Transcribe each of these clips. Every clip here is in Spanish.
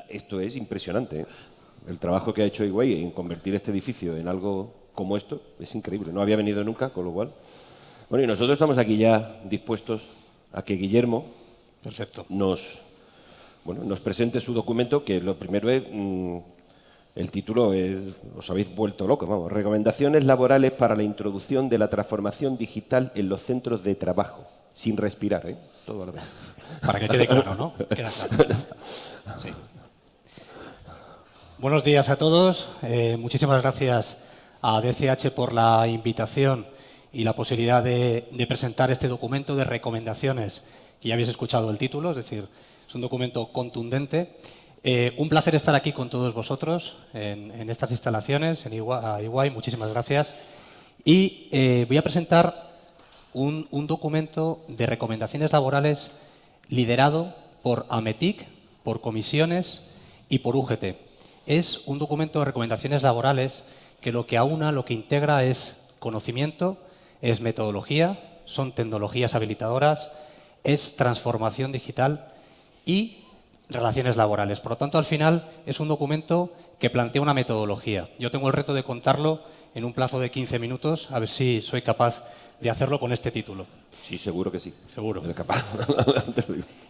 Esto es impresionante, ¿eh? El trabajo que ha hecho EY en convertir este edificio en algo como esto es increíble. No había venido nunca, con lo cual... Bueno, y nosotros estamos aquí ya dispuestos a que Guillermo nos presente su documento, que lo primero es... el título es... Os habéis vuelto locos, vamos. Recomendaciones laborales para la introducción de la transformación digital en los centros de trabajo. Sin respirar, ¿eh? Todo a la vez. Para que quede claro, ¿no? Queda claro. Sí. Buenos días a todos. Muchísimas gracias a DCH por la invitación y la posibilidad de presentar este documento de recomendaciones, que ya habéis escuchado el título, es decir, es un documento contundente. Un placer estar aquí con todos vosotros en estas instalaciones, en EY. Muchísimas gracias. Y voy a presentar un documento de recomendaciones laborales liderado por AMETIC, por comisiones y por UGT. Es un documento de recomendaciones laborales que lo que aúna, lo que integra es conocimiento, es metodología, son tecnologías habilitadoras, es transformación digital y relaciones laborales. Por lo tanto, al final es un documento que plantea una metodología. Yo tengo el reto de contarlo en un plazo de 15 minutos, a ver si soy capaz de hacerlo con este título. Sí, seguro que sí. Seguro. Eres capaz.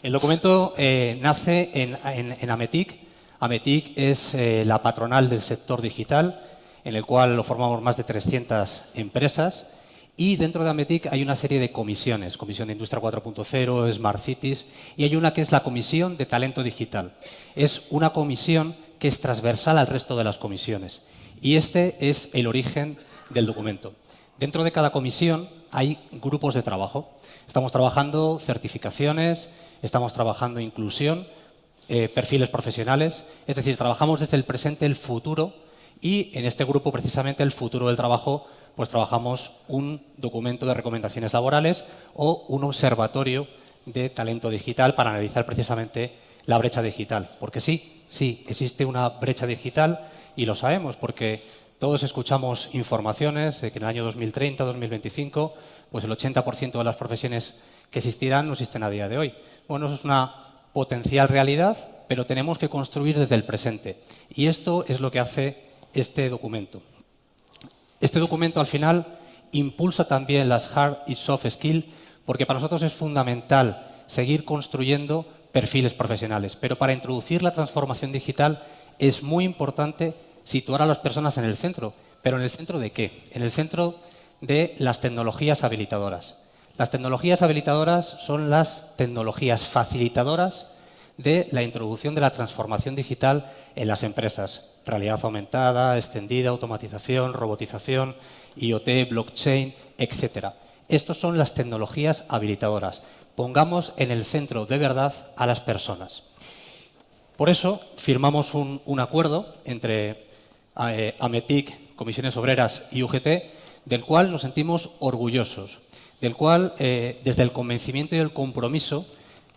El documento nace en AMETIC. AMETIC es la patronal del sector digital, en el cual lo formamos más de 300 empresas. Y dentro de AMETIC hay una serie de comisiones, Comisión de Industria 4.0, Smart Cities, y hay una que es la Comisión de Talento Digital. Es una comisión que es transversal al resto de las comisiones. Y este es el origen del documento. Dentro de cada comisión hay grupos de trabajo. Estamos trabajando certificaciones, estamos trabajando inclusión, perfiles profesionales, es decir, trabajamos desde el presente el futuro y en este grupo precisamente el futuro del trabajo pues trabajamos un documento de recomendaciones laborales o un observatorio de talento digital para analizar precisamente la brecha digital. Porque sí, existe una brecha digital y lo sabemos porque todos escuchamos informaciones de que en el año 2030, 2025, pues el 80% de las profesiones que existirán no existen a día de hoy. Bueno, eso es una potencial realidad, pero tenemos que construir desde el presente. Y esto es lo que hace este documento. Este documento, al final, impulsa también las hard y soft skills, porque para nosotros es fundamental seguir construyendo perfiles profesionales. Pero para introducir la transformación digital es muy importante situar a las personas en el centro. ¿Pero en el centro de qué? En el centro de las tecnologías habilitadoras. Las tecnologías habilitadoras son las tecnologías facilitadoras de la introducción de la transformación digital en las empresas. Realidad aumentada, extendida, automatización, robotización, IoT, blockchain, etc. Estas son las tecnologías habilitadoras. Pongamos en el centro de verdad a las personas. Por eso firmamos un acuerdo entre AMETIC, Comisiones Obreras y UGT, del cual nos sentimos orgullosos, del cual, desde el convencimiento y el compromiso,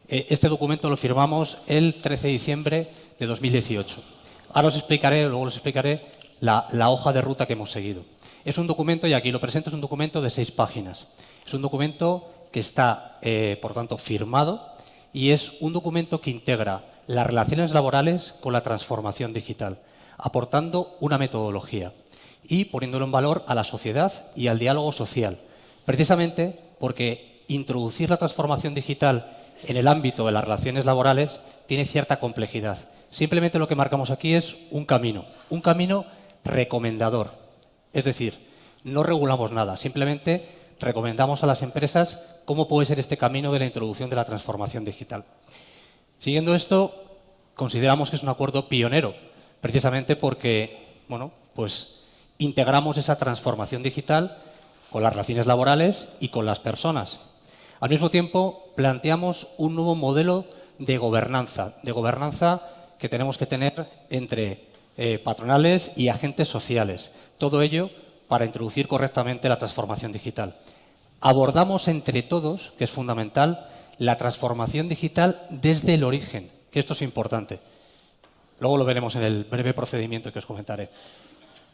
este documento lo firmamos el 13 de diciembre de 2018. Ahora luego os explicaré la hoja de ruta que hemos seguido. Es un documento, y aquí lo presento, es un documento de 6 páginas. Es un documento que está, por tanto, firmado y es un documento que integra las relaciones laborales con la transformación digital, aportando una metodología y poniéndolo en valor a la sociedad y al diálogo social. Precisamente porque introducir la transformación digital en el ámbito de las relaciones laborales tiene cierta complejidad. Simplemente lo que marcamos aquí es un camino recomendador. Es decir, no regulamos nada, simplemente recomendamos a las empresas cómo puede ser este camino de la introducción de la transformación digital. Siguiendo esto, consideramos que es un acuerdo pionero, precisamente porque, bueno, pues integramos esa transformación digital con las relaciones laborales y con las personas. Al mismo tiempo, planteamos un nuevo modelo de gobernanza que tenemos que tener entre patronales y agentes sociales. Todo ello para introducir correctamente la transformación digital. Abordamos entre todos, que es fundamental, la transformación digital desde el origen, que esto es importante. Luego lo veremos en el breve procedimiento que os comentaré.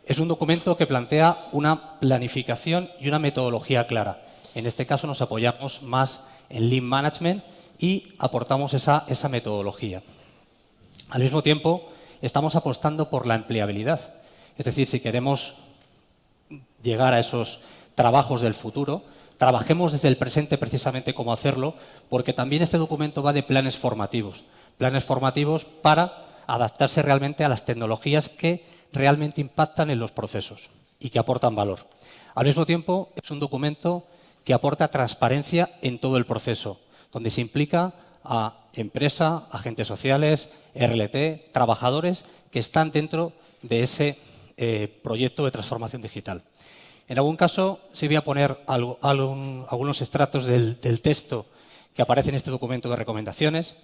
Es un documento que plantea una planificación y una metodología clara. En este caso nos apoyamos más en Lean Management y aportamos esa metodología. Al mismo tiempo, estamos apostando por la empleabilidad. Es decir, si queremos llegar a esos trabajos del futuro, trabajemos desde el presente precisamente cómo hacerlo, porque también este documento va de planes formativos para adaptarse realmente a las tecnologías que realmente impactan en los procesos y que aportan valor. Al mismo tiempo, es un documento que aporta transparencia en todo el proceso, donde se implica a empresa, agentes sociales, RLT, trabajadores que están dentro de ese proyecto de transformación digital. En algún caso, sí voy a poner algunos extractos del texto que aparece en este documento de recomendaciones.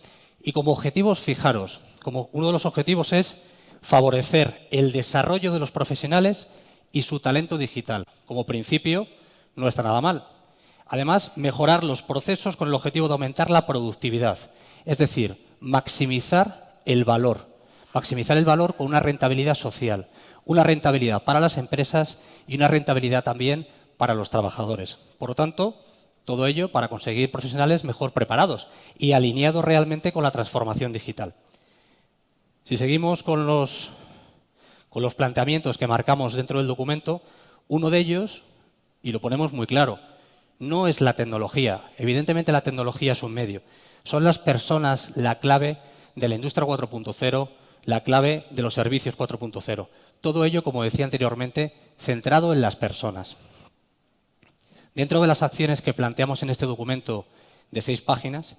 Y como objetivos, fijaros, como uno de los objetivos es favorecer el desarrollo de los profesionales y su talento digital. Como principio, no está nada mal. Además, mejorar los procesos con el objetivo de aumentar la productividad, es decir, maximizar el valor con una rentabilidad social, una rentabilidad para las empresas y una rentabilidad también para los trabajadores. Por lo tanto, todo ello para conseguir profesionales mejor preparados y alineados realmente con la transformación digital. Si seguimos con los planteamientos que marcamos dentro del documento, uno de ellos, y lo ponemos muy claro, no es la tecnología. Evidentemente la tecnología es un medio. Son las personas la clave de la industria 4.0, la clave de los servicios 4.0. Todo ello, como decía anteriormente, centrado en las personas. Dentro de las acciones que planteamos en este documento de 6 páginas,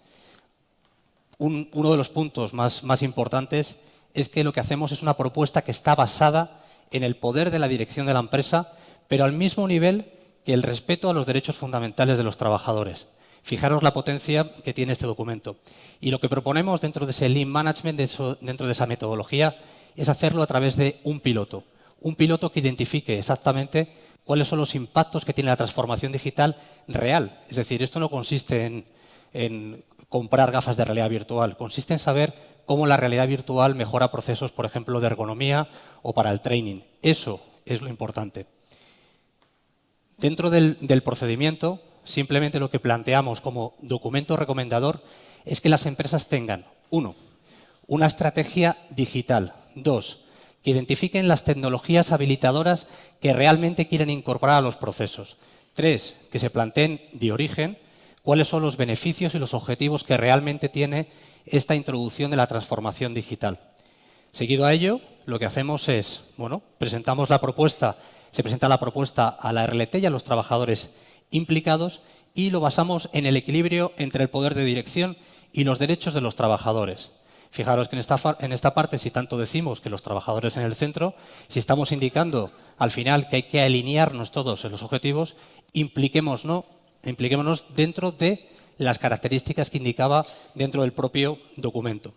uno de los puntos más importantes es que lo que hacemos es una propuesta que está basada en el poder de la dirección de la empresa, pero al mismo nivel que el respeto a los derechos fundamentales de los trabajadores. Fijaros la potencia que tiene este documento. Y lo que proponemos dentro de ese Lean Management, dentro de esa metodología, es hacerlo a través de un piloto que identifique exactamente cuáles son los impactos que tiene la transformación digital real. Es decir, esto no consiste en comprar gafas de realidad virtual, consiste en saber cómo la realidad virtual mejora procesos, por ejemplo, de ergonomía o para el training. Eso es lo importante. Dentro del procedimiento, simplemente lo que planteamos como documento recomendador es que las empresas tengan, 1, una estrategia digital, 2, que identifiquen las tecnologías habilitadoras que realmente quieren incorporar a los procesos, 3, que se planteen de origen cuáles son los beneficios y los objetivos que realmente tiene esta introducción de la transformación digital. Seguido a ello, lo que hacemos es, presentamos la propuesta. Se presenta la propuesta a la RLT y a los trabajadores implicados y lo basamos en el equilibrio entre el poder de dirección y los derechos de los trabajadores. Fijaros que en esta parte, si tanto decimos que los trabajadores en el centro, si estamos indicando al final que hay que alinearnos todos en los objetivos, impliquémonos dentro de las características que indicaba dentro del propio documento.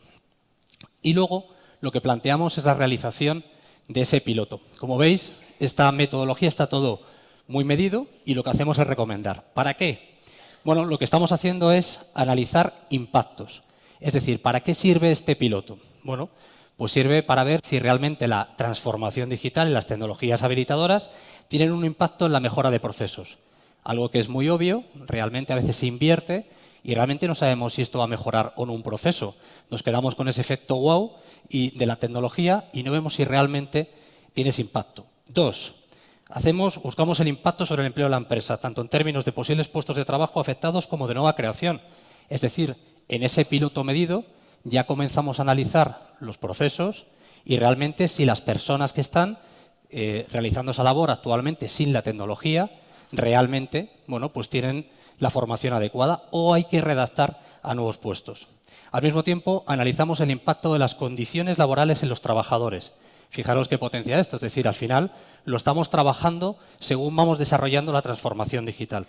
Y luego lo que planteamos es la realización de ese piloto. Como veis, esta metodología está todo muy medido y lo que hacemos es recomendar. ¿Para qué? Bueno, lo que estamos haciendo es analizar impactos. Es decir, ¿para qué sirve este piloto? Bueno, pues sirve para ver si realmente la transformación digital y las tecnologías habilitadoras tienen un impacto en la mejora de procesos. Algo que es muy obvio, realmente a veces se invierte y realmente no sabemos si esto va a mejorar o no un proceso. Nos quedamos con ese efecto wow de la tecnología y no vemos si realmente tiene ese impacto. 2. Buscamos el impacto sobre el empleo de la empresa, tanto en términos de posibles puestos de trabajo afectados como de nueva creación. Es decir, en ese piloto medido ya comenzamos a analizar los procesos y realmente si las personas que están realizando esa labor actualmente sin la tecnología realmente pues tienen la formación adecuada o hay que redactar a nuevos puestos. Al mismo tiempo, analizamos el impacto de las condiciones laborales en los trabajadores. Fijaros qué potencia esto, es decir, al final lo estamos trabajando según vamos desarrollando la transformación digital.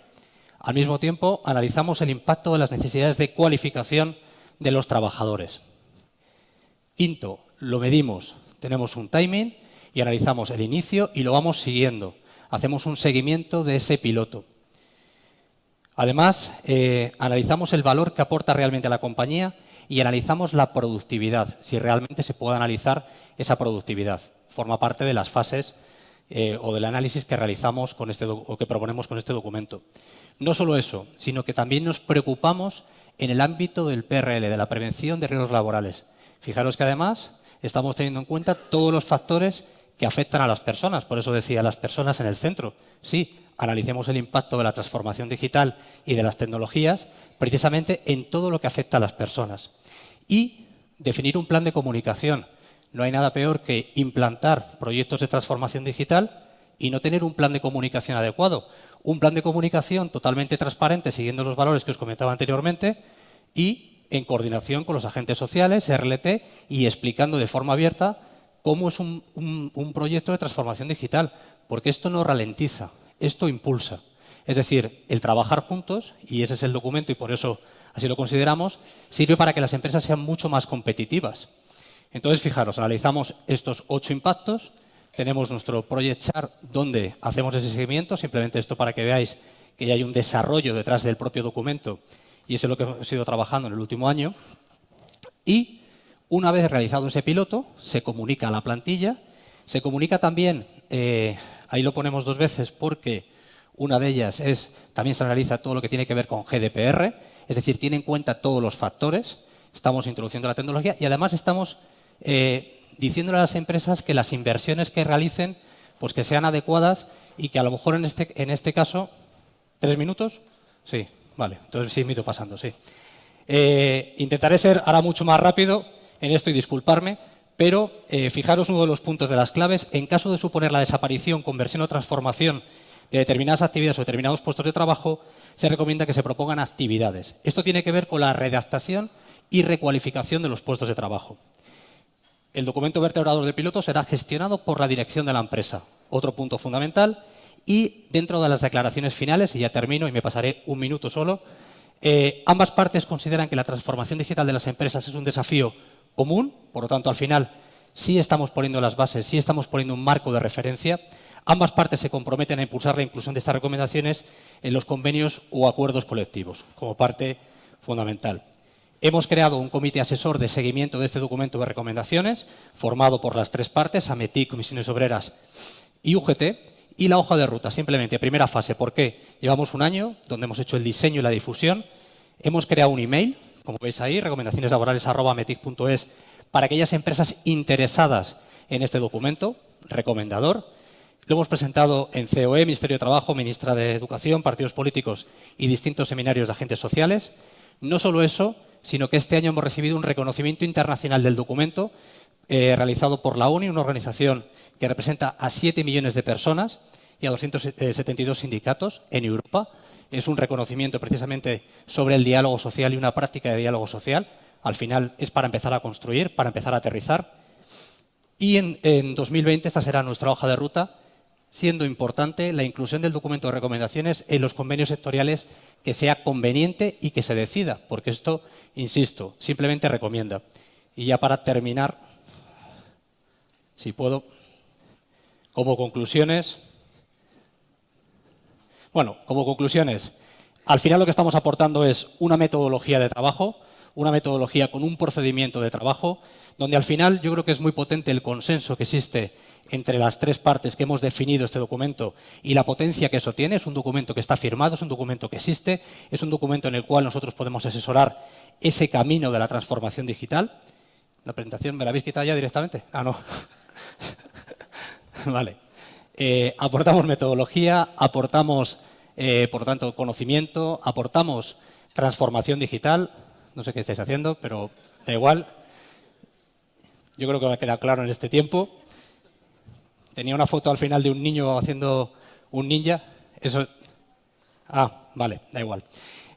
Al mismo tiempo, analizamos el impacto de las necesidades de cualificación de los trabajadores. 5, lo medimos. Tenemos un timing y analizamos el inicio y lo vamos siguiendo. Hacemos un seguimiento de ese piloto. Además, analizamos el valor que aporta realmente a la compañía y analizamos la productividad, si realmente se puede analizar esa productividad. Forma parte de las fases o del análisis que realizamos o que proponemos con este documento. No solo eso, sino que también nos preocupamos en el ámbito del PRL, de la prevención de riesgos laborales. Fijaros que además estamos teniendo en cuenta todos los factores que afectan a las personas. Por eso decía, las personas en el centro. Sí, analicemos el impacto de la transformación digital y de las tecnologías precisamente en todo lo que afecta a las personas. Y definir un plan de comunicación. No hay nada peor que implantar proyectos de transformación digital y no tener un plan de comunicación adecuado. Un plan de comunicación totalmente transparente, siguiendo los valores que os comentaba anteriormente y en coordinación con los agentes sociales, RLT, y explicando de forma abierta cómo es un proyecto de transformación digital, porque esto no ralentiza, esto impulsa. Es decir, el trabajar juntos, y ese es el documento y por eso así lo consideramos, sirve para que las empresas sean mucho más competitivas. Entonces, fijaros, analizamos estos 8 impactos, tenemos nuestro Project Chart donde hacemos ese seguimiento, simplemente esto para que veáis que ya hay un desarrollo detrás del propio documento y eso es lo que hemos ido trabajando en el último año. Y una vez realizado ese piloto, se comunica a la plantilla, se comunica también, ahí lo ponemos 2 veces porque una de ellas es, también se analiza todo lo que tiene que ver con GDPR, es decir, tiene en cuenta todos los factores, estamos introduciendo la tecnología y además estamos diciéndole a las empresas que las inversiones que realicen pues que sean adecuadas y que a lo mejor en este caso, 3 minutos, sí, vale, entonces sí me he ido pasando, sí. Intentaré ser ahora mucho más rápido en esto y disculparme, pero fijaros uno de los puntos de las claves, en caso de suponer la desaparición, conversión o transformación de determinadas actividades o determinados puestos de trabajo, se recomienda que se propongan actividades. Esto tiene que ver con la readaptación y recualificación de los puestos de trabajo. El documento vertebrador de piloto será gestionado por la dirección de la empresa. Otro punto fundamental. Y dentro de las declaraciones finales, y ya termino y me pasaré 1 minuto solo, ambas partes consideran que la transformación digital de las empresas es un desafío común, por lo tanto, al final sí estamos poniendo las bases, sí estamos poniendo un marco de referencia. Ambas partes se comprometen a impulsar la inclusión de estas recomendaciones en los convenios o acuerdos colectivos, como parte fundamental. Hemos creado un comité asesor de seguimiento de este documento de recomendaciones, formado por las 3 partes, AMETIC, Comisiones Obreras y UGT, y la hoja de ruta, simplemente, primera fase. ¿Por qué? Llevamos 1 año donde hemos hecho el diseño y la difusión, hemos creado un email, como veis ahí, recomendacioneslaborales@ametic.es, para aquellas empresas interesadas en este documento, recomendador. Lo hemos presentado en COE, Ministerio de Trabajo, Ministra de Educación, partidos políticos y distintos seminarios de agentes sociales. No solo eso, sino que este año hemos recibido un reconocimiento internacional del documento realizado por la ONU, una organización que representa a 7 millones de personas y a 272 sindicatos en Europa. Es un reconocimiento precisamente sobre el diálogo social y una práctica de diálogo social. Al final es para empezar a construir, para empezar a aterrizar. Y en 2020 esta será nuestra hoja de ruta, siendo importante la inclusión del documento de recomendaciones en los convenios sectoriales que sea conveniente y que se decida, porque esto, insisto, simplemente recomienda. Y ya para terminar, si puedo, como conclusiones, al final lo que estamos aportando es una metodología de trabajo, una metodología con un procedimiento de trabajo, donde al final yo creo que es muy potente el consenso que existe entre las 3 partes que hemos definido este documento y la potencia que eso tiene. Es un documento que está firmado, es un documento que existe, es un documento en el cual nosotros podemos asesorar ese camino de la transformación digital. ¿La presentación me la habéis quitado ya directamente? Ah, no. Vale. Aportamos metodología, aportamos, por tanto, conocimiento, aportamos transformación digital. No sé qué estáis haciendo, pero da igual. Yo creo que va a quedar claro en este tiempo. Tenía una foto al final de un niño haciendo un ninja. Eso. Ah, vale, da igual.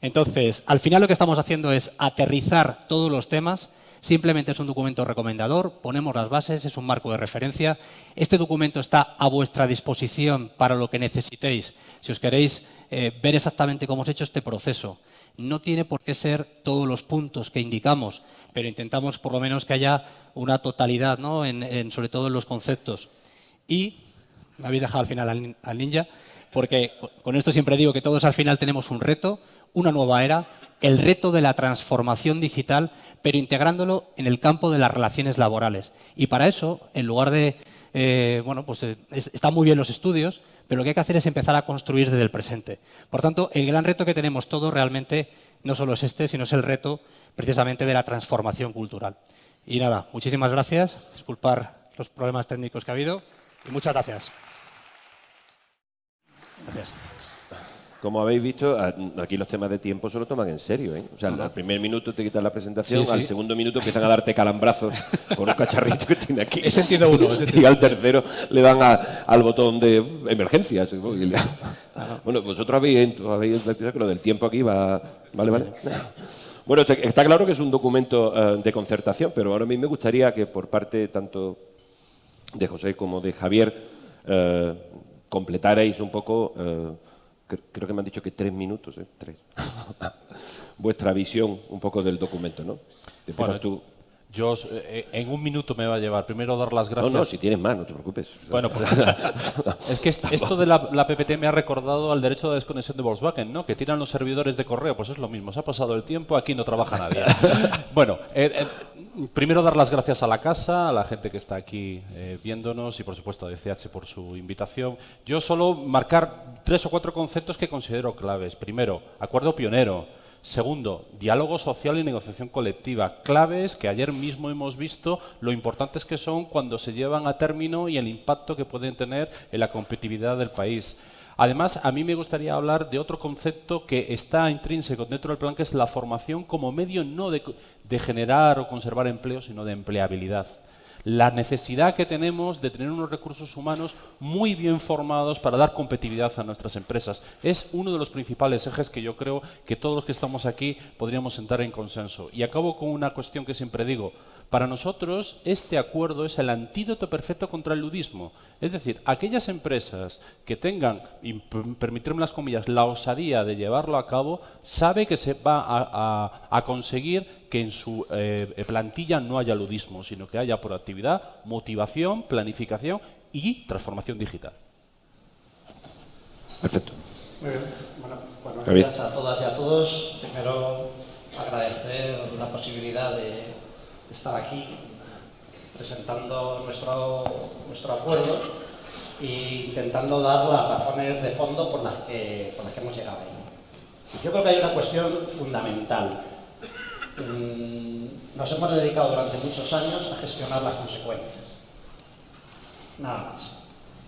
Entonces, al final lo que estamos haciendo es aterrizar todos los temas. Simplemente es un documento recomendador, ponemos las bases, es un marco de referencia. Este documento está a vuestra disposición para lo que necesitéis. Si os queréis ver exactamente cómo hemos hecho este proceso. No tiene por qué ser todos los puntos que indicamos, pero intentamos por lo menos que haya una totalidad, ¿no? Sobre todo en los conceptos. Y me habéis dejado al final al ninja, porque con esto siempre digo que todos al final tenemos un reto, una nueva era, el reto de la transformación digital, pero integrándolo en el campo de las relaciones laborales. Y para eso, en lugar de, están muy bien los estudios, pero lo que hay que hacer es empezar a construir desde el presente. Por tanto, el gran reto que tenemos todos realmente no solo es este, sino es el reto precisamente de la transformación cultural. Y nada, muchísimas gracias. Disculpar los problemas técnicos que ha habido y muchas gracias. Gracias. Como habéis visto, aquí los temas de tiempo se lo toman en serio, ¿eh? O sea, al primer minuto te quitan la presentación, Sí. al segundo minuto empiezan a darte calambrazos con un cacharrito que tiene aquí. He sentido uno. Y al tercero le dan al botón de emergencias. Bueno, vosotros habéis que lo del tiempo aquí va... Vale. Bueno, está claro que es un documento de concertación, pero ahora a mí me gustaría que por parte tanto de José como de Javier completarais un poco... creo que me han dicho que 3 minutos, 3. Vuestra visión un poco del documento, ¿no? Bueno, tú. Yo en 1 minuto me va a llevar. Primero dar las gracias. No, si tienes más, no te preocupes. Bueno, pues, es que esto de la PPT me ha recordado al derecho de desconexión de Volkswagen, ¿no? Que tiran los servidores de correo, pues es lo mismo. Se ha pasado el tiempo, aquí no trabaja nadie. Bueno, primero dar las gracias a la casa, a la gente que está aquí viéndonos y por supuesto a DCH por su invitación. Yo solo marcar 3 o 4 conceptos que considero claves. Primero, acuerdo pionero. Segundo, diálogo social y negociación colectiva. Claves que ayer mismo hemos visto lo importantes que son cuando se llevan a término y el impacto que pueden tener en la competitividad del país. Además, a mí me gustaría hablar de otro concepto que está intrínseco dentro del plan, que es la formación como medio no de generar o conservar empleo, sino de empleabilidad. La necesidad que tenemos de tener unos recursos humanos muy bien formados para dar competitividad a nuestras empresas. Es uno de los principales ejes que yo creo que todos los que estamos aquí podríamos sentar en consenso. Y acabo con una cuestión que siempre digo. Para nosotros, este acuerdo es el antídoto perfecto contra el ludismo. Es decir, aquellas empresas que tengan, y permitirme las comillas, la osadía de llevarlo a cabo, sabe que se va a conseguir que en su plantilla no haya ludismo, sino que haya proactividad, motivación, planificación y transformación digital. Perfecto. Muy bien. Bueno, buenos días a todas y a todos. Primero, agradecer la posibilidad de estar aquí presentando nuestro acuerdo e intentando dar las razones de fondo por las que hemos llegado ahí. Yo creo que hay una cuestión fundamental. Nos hemos dedicado durante muchos años a gestionar las consecuencias. Nada más.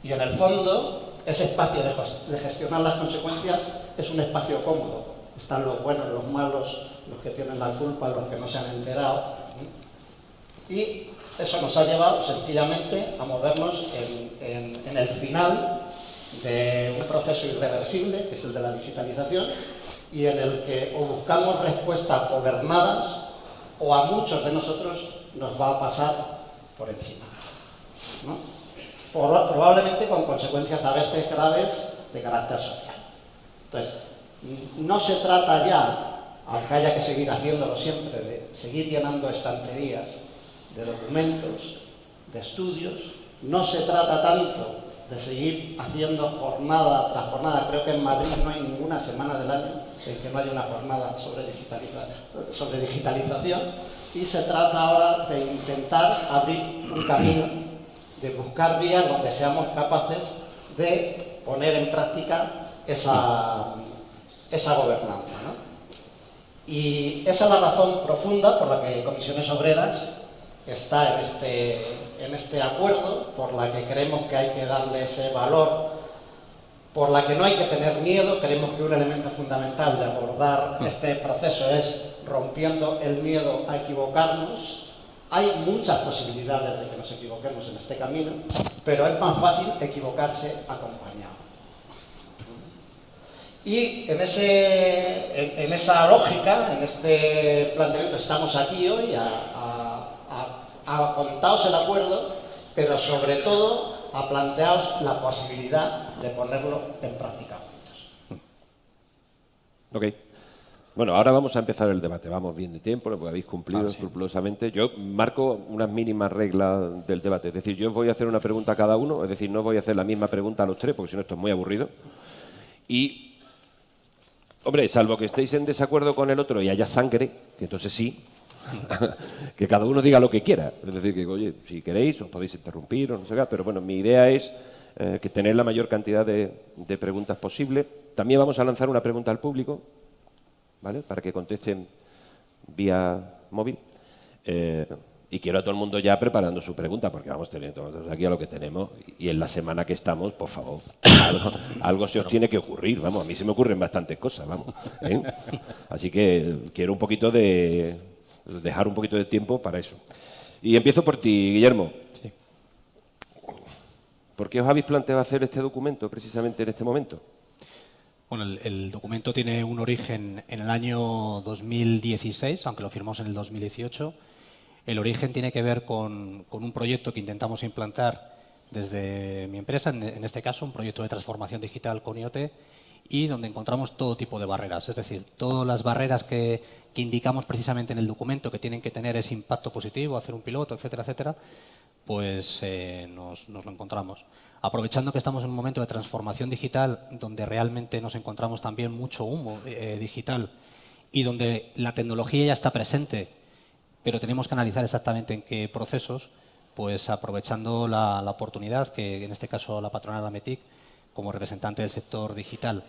Y en el fondo, ese espacio de gestionar las consecuencias es un espacio cómodo. Están los buenos, los malos, los que tienen la culpa, los que no se han enterado. Y eso nos ha llevado sencillamente a movernos en el final de un proceso irreversible, que es el de la digitalización, y en el que o buscamos respuestas gobernadas o a muchos de nosotros nos va a pasar por encima, ¿no? Probablemente con consecuencias a veces graves de carácter social. Entonces, no se trata ya, aunque haya que seguir haciéndolo siempre, de seguir llenando estanterías de documentos, de estudios. No se trata tanto de seguir haciendo jornada tras jornada. Creo que en Madrid no hay ninguna semana del año en que no haya una jornada sobre digitalización. Y se trata ahora de intentar abrir un camino, de buscar vías donde seamos capaces de poner en práctica esa gobernanza, ¿no? Y esa es la razón profunda por la que Comisiones Obreras está en este acuerdo, por la que creemos que hay que darle ese valor, por la que no hay que tener miedo. Creemos que un elemento fundamental de abordar este proceso es rompiendo el miedo a equivocarnos. Hay muchas posibilidades de que nos equivoquemos en este camino, pero es más fácil equivocarse acompañado. Y en esa lógica, en este planteamiento, estamos aquí hoy a contaros el acuerdo, pero sobre todo a plantearos la posibilidad de ponerlo en práctica juntos. Ok. Bueno, ahora vamos a empezar el debate. Vamos bien de tiempo, lo habéis cumplido escrupulosamente. Yo marco unas mínimas reglas del debate. Es decir, yo os voy a hacer una pregunta a cada uno, es decir, no os voy a hacer la misma pregunta a los tres, porque si no esto es muy aburrido. Y, hombre, salvo que estéis en desacuerdo con el otro y haya sangre, que entonces sí, que cada uno diga lo que quiera. Es decir, que, oye, si queréis, os podéis interrumpir o no sé qué, pero bueno, mi idea es que tener la mayor cantidad de preguntas posible. También vamos a lanzar una pregunta al público, ¿vale? Para que contesten vía móvil. Y quiero a todo el mundo ya preparando su pregunta, porque vamos teniendo aquí a lo que tenemos. Y en la semana que estamos, por favor, algo se os tiene que ocurrir. Vamos, a mí se me ocurren bastantes cosas, vamos. ¿Eh? Así que quiero un poquito dejar un poquito de tiempo para eso. Y empiezo por ti, Guillermo. Sí. ¿Por qué os habéis planteado hacer este documento precisamente en este momento? Bueno, el documento tiene un origen en el año 2016, aunque lo firmamos en el 2018. El origen tiene que ver con un proyecto que intentamos implantar desde mi empresa, en este caso un proyecto de transformación digital con IoT, y donde encontramos todo tipo de barreras. Es decir, todas las barreras que indicamos precisamente en el documento que tienen que tener ese impacto positivo, hacer un piloto, etcétera, etcétera, pues nos lo encontramos. Aprovechando que estamos en un momento de transformación digital donde realmente nos encontramos también mucho humo digital y donde la tecnología ya está presente, pero tenemos que analizar exactamente en qué procesos, pues aprovechando la oportunidad que en este caso la patronal AMETIC, como representante del sector digital,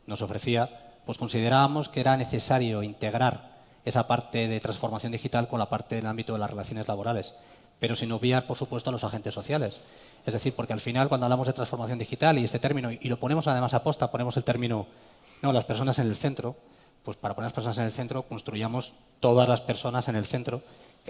nos ofrecía, pues considerábamos que era necesario integrar esa parte de transformación digital con la parte del ámbito de las relaciones laborales, pero sin obviar, por supuesto, a los agentes sociales. Es decir, porque al final, cuando hablamos de transformación digital y este término, y lo ponemos además a posta, ponemos el término, no, las personas en el centro, pues para poner las personas en el centro, construyamos todas las personas en el centro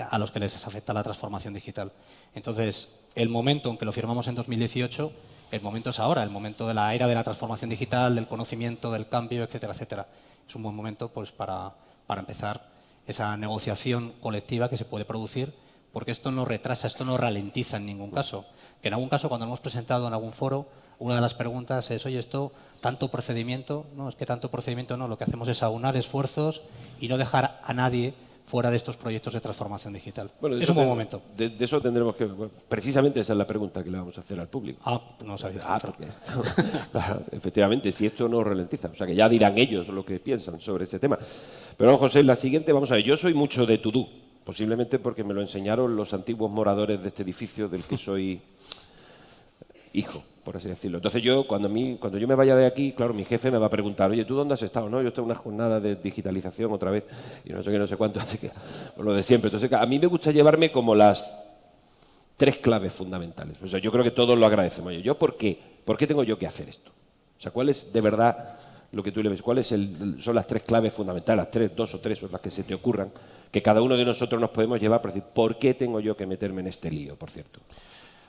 a los que les afecta la transformación digital. Entonces, el momento en que lo firmamos en 2018, el momento es ahora, el momento de la era de la transformación digital, del conocimiento, del cambio, etcétera, etcétera. Es un buen momento pues, para empezar esa negociación colectiva que se puede producir, porque esto no retrasa, esto no ralentiza en ningún caso. Que en algún caso, cuando lo hemos presentado en algún foro, una de las preguntas es, oye, esto, tanto procedimiento, no, es que tanto procedimiento no, lo que hacemos es aunar esfuerzos y no dejar a nadie fuera de estos proyectos de transformación digital. Bueno, es un buen momento. De eso tendremos que... Bueno, precisamente esa es la pregunta que le vamos a hacer al público. No sabía. Porque, claro, efectivamente, si esto no ralentiza. O sea, que ya dirán ellos lo que piensan sobre ese tema. Pero, José, la siguiente, vamos a ver, yo soy mucho de to-do, posiblemente porque me lo enseñaron los antiguos moradores de este edificio del que soy hijo, por así decirlo. Entonces yo, cuando yo me vaya de aquí, claro, mi jefe me va a preguntar, oye, ¿tú dónde has estado? No, yo estoy en una jornada de digitalización otra vez, y no sé qué, no sé cuánto, así que por lo de siempre. Entonces, a mí me gusta llevarme como las 3 claves fundamentales. O sea, yo creo que todos lo agradecemos. Oye, ¿yo por qué? ¿Por qué tengo yo que hacer esto? O sea, ¿cuál es de verdad lo que tú le ves? ¿Cuáles son las 3 claves fundamentales, las 3, 2 o 3, o las que se te ocurran, que cada uno de nosotros nos podemos llevar para decir, ¿por qué tengo yo que meterme en este lío, por cierto?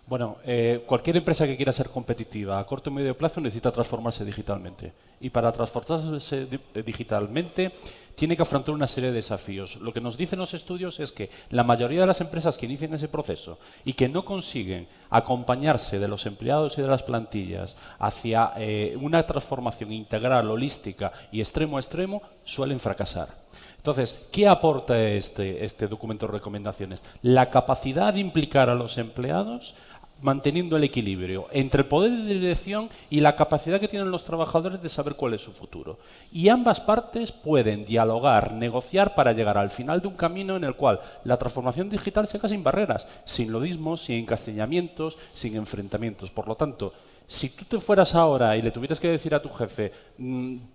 Bueno, cualquier empresa que quiera ser competitiva a corto y medio plazo necesita transformarse digitalmente. Y para transformarse digitalmente tiene que afrontar una serie de desafíos. Lo que nos dicen los estudios es que la mayoría de las empresas que inician ese proceso y que no consiguen acompañarse de los empleados y de las plantillas hacia una transformación integral, holística y extremo a extremo, suelen fracasar. Entonces, ¿qué aporta este documento de recomendaciones? La capacidad de implicar a los empleados manteniendo el equilibrio entre el poder de dirección y la capacidad que tienen los trabajadores de saber cuál es su futuro. Y ambas partes pueden dialogar, negociar para llegar al final de un camino en el cual la transformación digital se haga sin barreras, sin lodismos, sin encastillamientos, sin enfrentamientos. Por lo tanto, si tú te fueras ahora y le tuvieras que decir a tu jefe,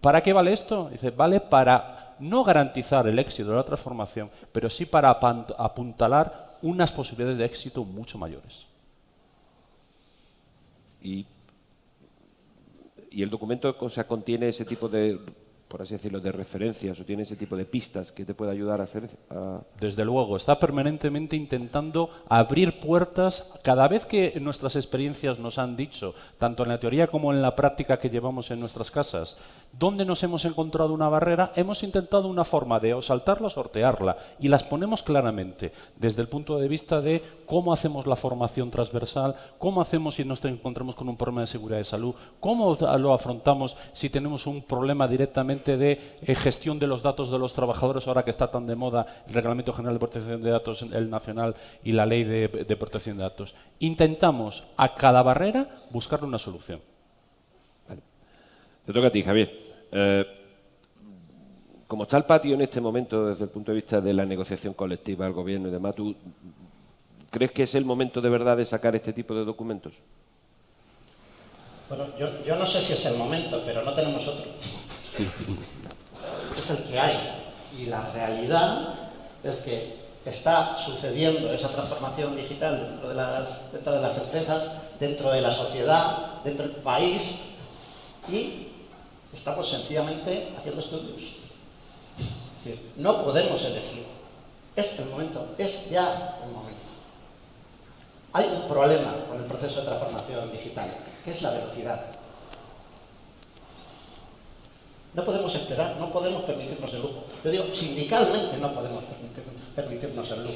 ¿para qué vale esto? Dice, vale para no garantizar el éxito de la transformación, pero sí para apuntalar unas posibilidades de éxito mucho mayores. Y el documento, o sea, contiene ese tipo de, por así decirlo, de referencias o tiene ese tipo de pistas que te puede ayudar a hacer... Desde luego, está permanentemente intentando abrir puertas. Cada vez que nuestras experiencias nos han dicho, tanto en la teoría como en la práctica que llevamos en nuestras casas, dónde nos hemos encontrado una barrera, hemos intentado una forma de o saltarla o sortearla y las ponemos claramente desde el punto de vista de cómo hacemos la formación transversal, cómo hacemos si nos encontramos con un problema de seguridad de salud, cómo lo afrontamos si tenemos un problema directamente de gestión de los datos de los trabajadores, ahora que está tan de moda el Reglamento General de Protección de Datos, el nacional y la Ley de Protección de Datos. Intentamos a cada barrera buscarle una solución. Vale. Te toca a ti, Javier. Como está el patio en este momento desde el punto de vista de la negociación colectiva del gobierno y demás, ¿tú crees que es el momento de verdad de sacar este tipo de documentos? Bueno, yo no sé si es el momento, pero no tenemos otro. Es el que hay. Y la realidad es que está sucediendo esa transformación digital dentro de las empresas, dentro de la sociedad, dentro del país, y estamos sencillamente haciendo estudios. Es decir, no podemos elegir. Es el momento, es ya el momento. Hay un problema con el proceso de transformación digital, que es la velocidad. No podemos esperar, no podemos permitirnos el lujo. Yo digo, sindicalmente no podemos permitirnos el lujo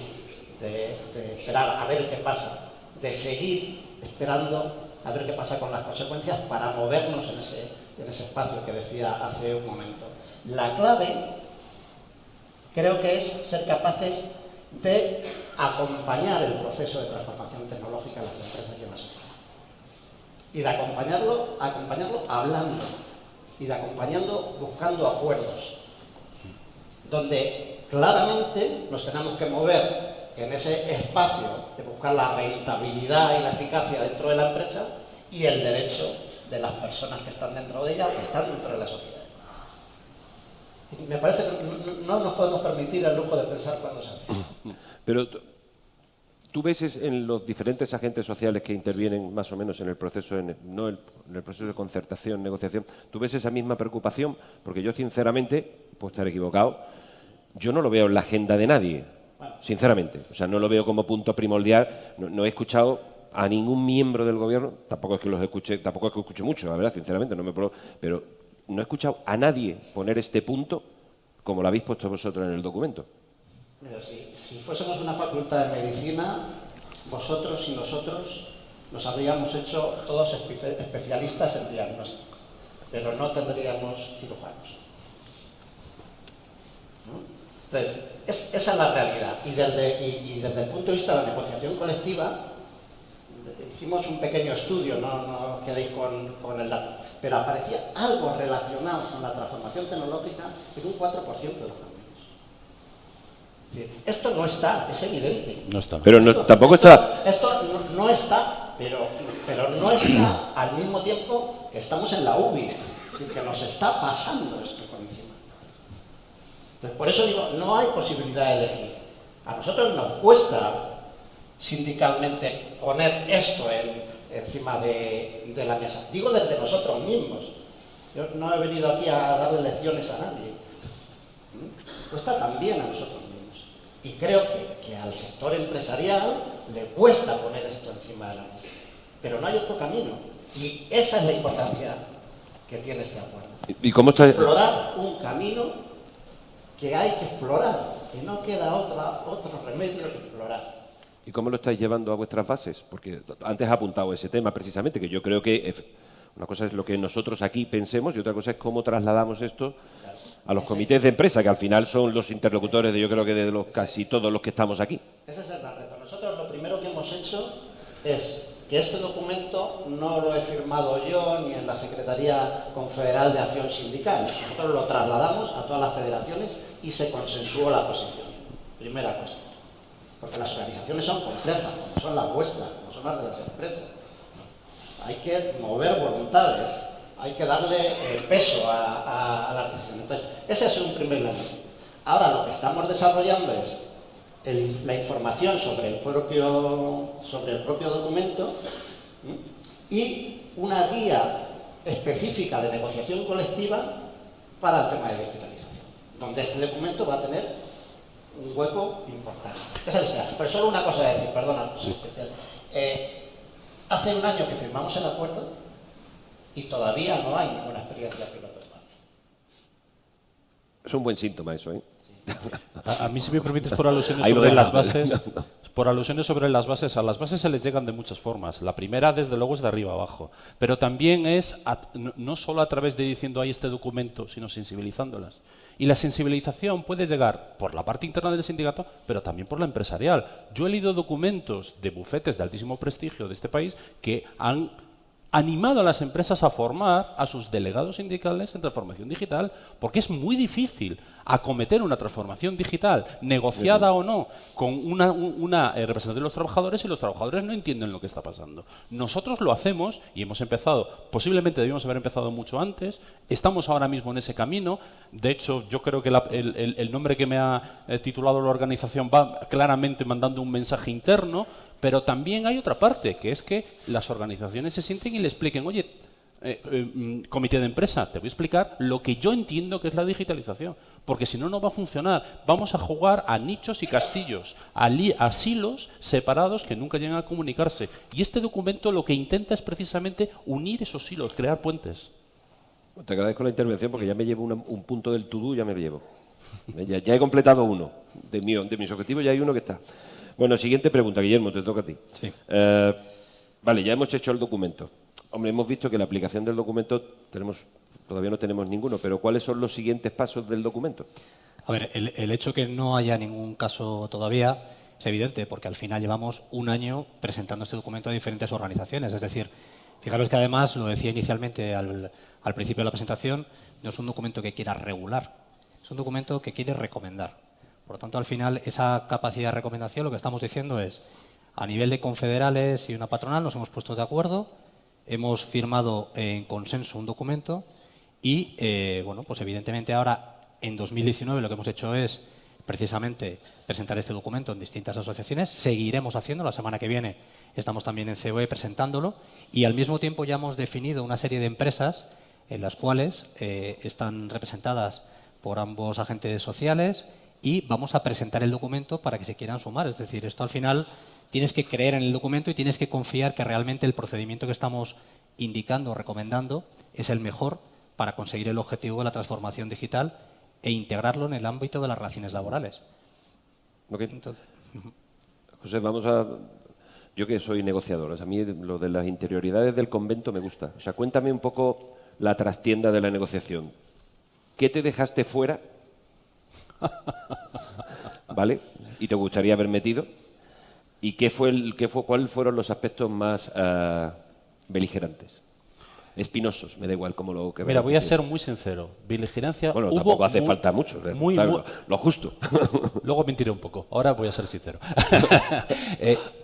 de esperar a ver qué pasa, de seguir esperando a ver qué pasa con las consecuencias para movernos en ese espacio que decía hace un momento. La clave creo que es ser capaces de acompañar el proceso de transformación tecnológica en las empresas y en la sociedad. Y de acompañarlo hablando, y de acompañarlo buscando acuerdos, donde claramente nos tenemos que mover en ese espacio de buscar la rentabilidad y la eficacia dentro de la empresa y el derecho de las personas que están dentro de ella o que están dentro de la sociedad. Y me parece que no nos podemos permitir el lujo de pensar cuando se hace. Pero tú ves en los diferentes agentes sociales que intervienen más o menos en el proceso, no en el proceso de concertación, negociación, ¿tú ves esa misma preocupación? Porque yo, sinceramente, puedo estar equivocado, yo no lo veo en la agenda de nadie, sinceramente. O sea, no lo veo como punto primordial. No he escuchado a ningún miembro del gobierno, tampoco es que los escuche, tampoco es que escuche mucho, la verdad, sinceramente, pero no he escuchado a nadie poner este punto como lo habéis puesto vosotros en el documento. Mira, si fuésemos una facultad de medicina, vosotros y nosotros nos habríamos hecho todos especialistas en diagnóstico, pero no tendríamos cirujanos, ¿no? Entonces, esa es la realidad. Y desde el punto de vista de la negociación colectiva, hicimos un pequeño estudio, no quedéis con el dato, pero aparecía algo relacionado con la transformación tecnológica en un 4% de los cambios. Esto no está, es evidente. No está. Pero no, tampoco está... Esto no está, pero no está al mismo tiempo que estamos en la UBI, es decir, que nos está pasando esto por encima. Entonces, por eso digo, no hay posibilidad de elegir. A nosotros nos cuesta sindicalmente poner esto encima de la mesa. Digo desde nosotros mismos. Yo no he venido aquí a darle lecciones a nadie. Cuesta también a nosotros mismos. Y creo que al sector empresarial le cuesta poner esto encima de la mesa. Pero no hay otro camino. Y esa es la importancia que tiene este acuerdo. ¿Y cómo está? Explorar un camino que hay que explorar, que no queda otro remedio que explorar. ¿Y cómo lo estáis llevando a vuestras bases? Porque antes ha apuntado ese tema precisamente, que yo creo que una cosa es lo que nosotros aquí pensemos y otra cosa es cómo trasladamos esto a los comités de empresa, que al final son los interlocutores yo creo que de casi todos los que estamos aquí. Ese es el gran reto. Nosotros lo primero que hemos hecho es que este documento no lo he firmado yo ni en la Secretaría Confederal de Acción Sindical. Nosotros lo trasladamos a todas las federaciones y se consensuó la posición. Primera cuestión. Porque las organizaciones son complejas, como son las vuestras, como son las de las empresas. Hay que mover voluntades, hay que darle peso a la decisión. Entonces, ese es un primer elemento. Ahora lo que estamos desarrollando es la información sobre el propio documento y una guía específica de negociación colectiva para el tema de digitalización, donde este documento va a tener un hueco importante. Esa es la idea. Pero solo una cosa de decir, perdona, hace un año que firmamos el acuerdo y todavía no hay ninguna experiencia piloto en marcha. Es un buen síntoma eso, ¿eh? A mí, si me permites, por alusiones sobre las bases, a las bases se les llegan de muchas formas. La primera, desde luego, es de arriba abajo. Pero también es no solo a través de diciendo hay este documento, sino sensibilizándolas. Y la sensibilización puede llegar por la parte interna del sindicato, pero también por la empresarial. Yo he leído documentos de bufetes de altísimo prestigio de este país que han animado a las empresas a formar a sus delegados sindicales en transformación digital, porque es muy difícil acometer una transformación digital, negociada o no, con una representación de los trabajadores, y los trabajadores no entienden lo que está pasando. Nosotros lo hacemos y hemos empezado, posiblemente debíamos haber empezado mucho antes, estamos ahora mismo en ese camino. De hecho, yo creo que el nombre que me ha titulado la organización va claramente mandando un mensaje interno. Pero también hay otra parte, que es que las organizaciones se sienten y le expliquen, oye, comité de empresa, te voy a explicar lo que yo entiendo que es la digitalización, porque si no, no va a funcionar. Vamos a jugar a nichos y castillos, a silos separados que nunca llegan a comunicarse. Y este documento lo que intenta es precisamente unir esos silos, crear puentes. Te agradezco la intervención porque ya me llevo un punto del to-do, ya me lo llevo. Ya he completado uno. De mis objetivos ya hay uno que está. Bueno, siguiente pregunta, Guillermo, te toca a ti. Sí. Vale, ya hemos hecho el documento. Hombre, hemos visto que la aplicación del documento todavía no tenemos ninguno, pero ¿cuáles son los siguientes pasos del documento? A ver, el hecho que no haya ningún caso todavía es evidente, porque al final llevamos un año presentando este documento a diferentes organizaciones. Es decir, fijaros que además, lo decía inicialmente al principio de la presentación, no es un documento que quiera regular, es un documento que quiere recomendar. Por lo tanto, al final, esa capacidad de recomendación, lo que estamos diciendo es, a nivel de confederales y una patronal, nos hemos puesto de acuerdo, hemos firmado en consenso un documento y, bueno, pues evidentemente ahora, en 2019, lo que hemos hecho es precisamente presentar este documento en distintas asociaciones. Seguiremos haciendo, la semana que viene estamos también en COE presentándolo, y al mismo tiempo ya hemos definido una serie de empresas en las cuales están representadas por ambos agentes sociales, y vamos a presentar el documento para que se quieran sumar. Es decir, esto al final tienes que creer en el documento y tienes que confiar que realmente el procedimiento que estamos indicando o recomendando es el mejor para conseguir el objetivo de la transformación digital e integrarlo en el ámbito de las relaciones laborales. Okay. Entonces, José, yo que soy negociador, a mí lo de las interioridades del convento me gusta. O sea, cuéntame un poco la trastienda de la negociación. ¿Qué te dejaste fuera? ¿Vale? ¿Y te gustaría haber metido? ¿Y cuáles fueron los aspectos más beligerantes? Espinosos, me da igual cómo lo que. Mira, voy a ser muy sincero. Beligerancia. Bueno, tampoco hace falta mucho. Lo justo. Luego mentiré un poco. Ahora voy a ser sincero.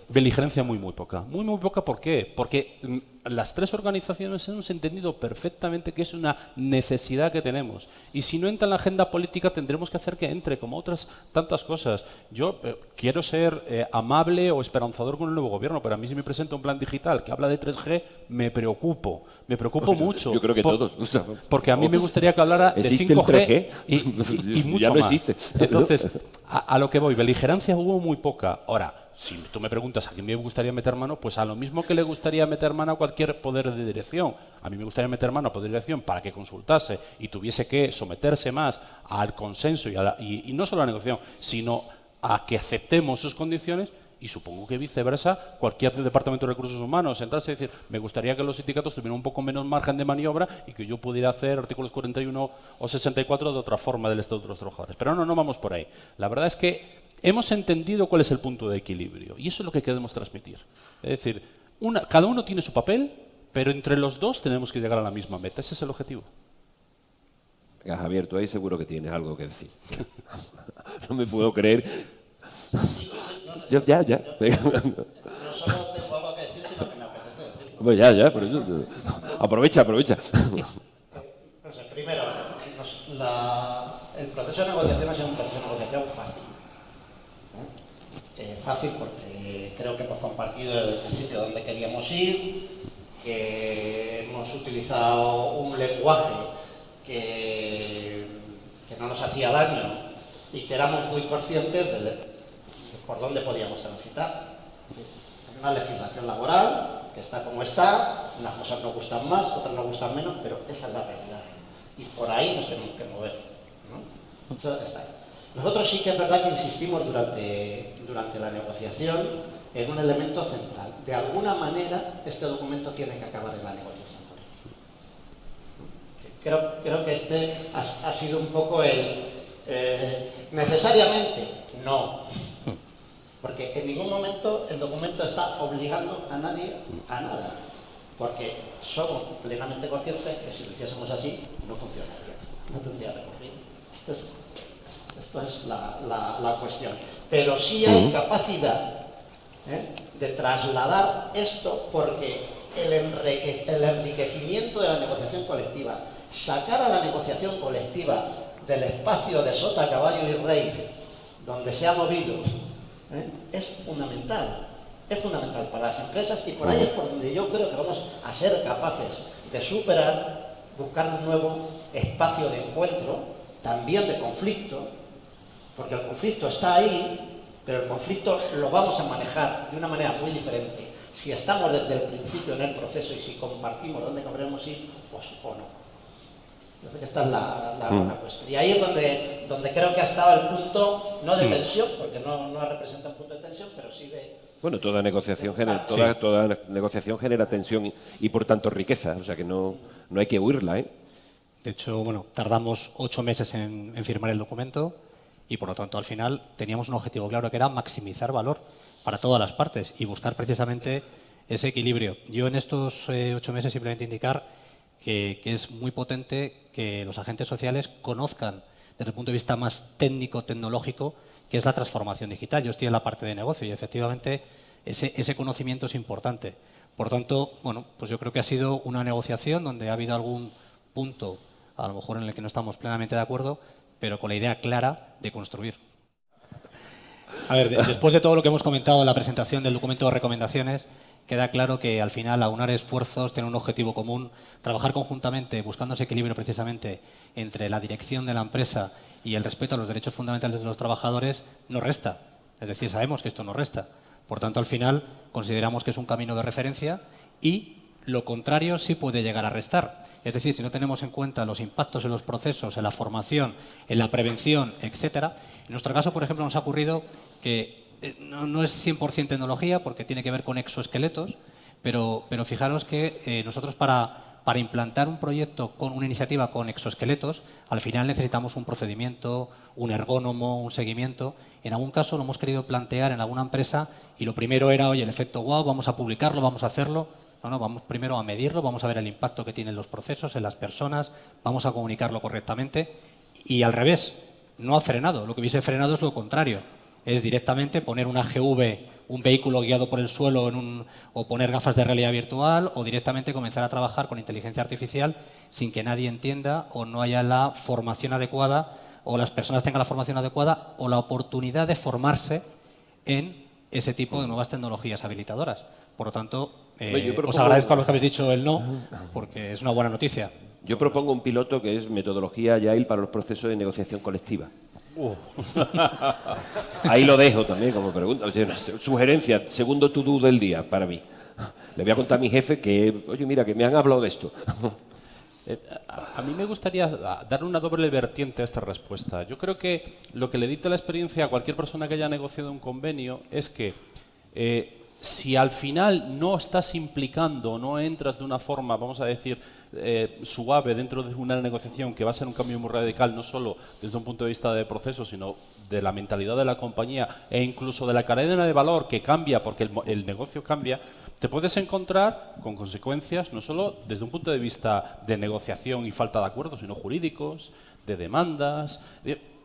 Beligerancia muy poca. Muy poca, ¿por qué? Porque las tres organizaciones hemos entendido perfectamente que es una necesidad que tenemos. Y si no entra en la agenda política, tendremos que hacer que entre, como otras tantas cosas. Yo quiero ser amable o esperanzador con el nuevo gobierno, pero a mí si me presenta un plan digital que habla de 3G, me preocupo mucho. Yo creo que todos. Porque a mí me gustaría que hablara de 5G y mucho ya no más. Existe. Entonces, a lo que voy, beligerancia hubo muy poca. Ahora, si tú me preguntas a quién me gustaría meter mano, pues a lo mismo que le gustaría meter mano a cualquier poder de dirección. A mí me gustaría meter mano a poder de dirección para que consultase y tuviese que someterse más al consenso y no solo a la negociación, sino a que aceptemos sus condiciones. Y supongo que viceversa, cualquier departamento de recursos humanos sentarse y decir, me gustaría que los sindicatos tuvieran un poco menos margen de maniobra y que yo pudiera hacer artículos 41 o 64 de otra forma del Estatuto de los Trabajadores. Pero no vamos por ahí. La verdad es que hemos entendido cuál es el punto de equilibrio y eso es lo que queremos transmitir. Es decir, cada uno tiene su papel, pero entre los dos tenemos que llegar a la misma meta. Ese es el objetivo. Venga, Javier, tú ahí seguro que tienes algo que decir. No me puedo creer. Ya. No solo tengo algo que decir, sino que me apetece decir. Pues ya, por eso. Aprovecha. No sé, primero, el proceso de negociación ha sido un proceso de negociación fácil. Fácil porque creo que hemos compartido desde el principio dónde queríamos ir, que hemos utilizado un lenguaje que no nos hacía daño y que éramos muy conscientes de por dónde podíamos transitar. Hay una legislación laboral que está como está, unas cosas nos gustan más, otras nos gustan menos, pero esa es la realidad. Y por ahí nos tenemos que mover, ¿no? Eso está ahí. Nosotros sí que es verdad que insistimos durante la negociación en un elemento central. De alguna manera, este documento tiene que acabar en la negociación política. Creo que este ha sido un poco necesariamente, no. Porque en ningún momento el documento está obligando a nadie a nada. porque somos plenamente conscientes que si lo hiciésemos así no funcionaría, no tendría recorrido. Esto es la cuestión. Pero sí hay capacidad de trasladar esto, porque el enriquecimiento de la negociación colectiva, sacar a la negociación colectiva del espacio de sota, caballo y rey donde se ha movido, es fundamental. Es fundamental para las empresas, y por ahí es por donde yo creo que vamos a ser capaces de superar, buscar un nuevo espacio de encuentro, también de conflicto, porque el conflicto está ahí, pero el conflicto lo vamos a manejar de una manera muy diferente si estamos desde el principio en el proceso y si compartimos dónde queremos ir o no. Entonces esta es la cuestión. Y ahí es donde creo que ha estado el punto, no de tensión, porque no representa un punto de tensión, pero sí de... Bueno, toda negociación genera tensión y por tanto riqueza, o sea que no hay que huirla, ¿eh? De hecho, bueno, tardamos 8 meses en firmar el documento y por lo tanto al final teníamos un objetivo claro, que era maximizar valor para todas las partes y buscar precisamente ese equilibrio. Yo en estos 8 meses simplemente indicar que es muy potente que los agentes sociales conozcan desde el punto de vista más técnico, tecnológico, que es la transformación digital. Yo estoy en la parte de negocio y efectivamente ese conocimiento es importante. Por tanto, bueno, pues yo creo que ha sido una negociación donde ha habido algún punto, a lo mejor en el que no estamos plenamente de acuerdo, pero con la idea clara de construir. A ver, después de todo lo que hemos comentado en la presentación del documento de recomendaciones, queda claro que al final aunar esfuerzos, tener un objetivo común, trabajar conjuntamente, buscando ese equilibrio precisamente entre la dirección de la empresa y el respeto a los derechos fundamentales de los trabajadores, no resta. Es decir, sabemos que esto no resta. Por tanto, al final consideramos que es un camino de referencia y lo contrario sí puede llegar a restar. Es decir, si no tenemos en cuenta los impactos en los procesos, en la formación, en la prevención, etcétera. En nuestro caso, por ejemplo, nos ha ocurrido que no es 100% tecnología, porque tiene que ver con exoesqueletos, pero fijaros que nosotros para implantar un proyecto con una iniciativa con exoesqueletos, al final necesitamos un procedimiento, un ergónomo, un seguimiento. En algún caso lo hemos querido plantear en alguna empresa y lo primero era, oye, el efecto wow, vamos a publicarlo, vamos a hacerlo. No, vamos primero a medirlo, vamos a ver el impacto que tienen los procesos en las personas, vamos a comunicarlo correctamente y al revés, no ha frenado. Lo que hubiese frenado es lo contrario, es directamente poner una AGV, un vehículo guiado por el suelo o poner gafas de realidad virtual o directamente comenzar a trabajar con inteligencia artificial sin que nadie entienda o no haya la formación adecuada o las personas tengan la formación adecuada o la oportunidad de formarse en ese tipo de nuevas tecnologías habilitadoras. Por lo tanto, os agradezco a los que habéis dicho el no, porque es una buena noticia. Yo propongo un piloto que es metodología Agile para los procesos de negociación colectiva. Ahí lo dejo también como pregunta. O sea, una sugerencia, segundo to-do del día para mí. Le voy a contar a mi jefe que, oye, mira, que me han hablado de esto. A mí me gustaría dar una doble vertiente a esta respuesta. Yo creo que lo que le dicta la experiencia a cualquier persona que haya negociado un convenio es que si al final no estás implicando, no entras de una forma, vamos a decir, suave dentro de una negociación que va a ser un cambio muy radical, no solo desde un punto de vista de proceso, sino de la mentalidad de la compañía e incluso de la cadena de valor que cambia porque el negocio cambia, te puedes encontrar con consecuencias no solo desde un punto de vista de negociación y falta de acuerdos, sino jurídicos, de demandas.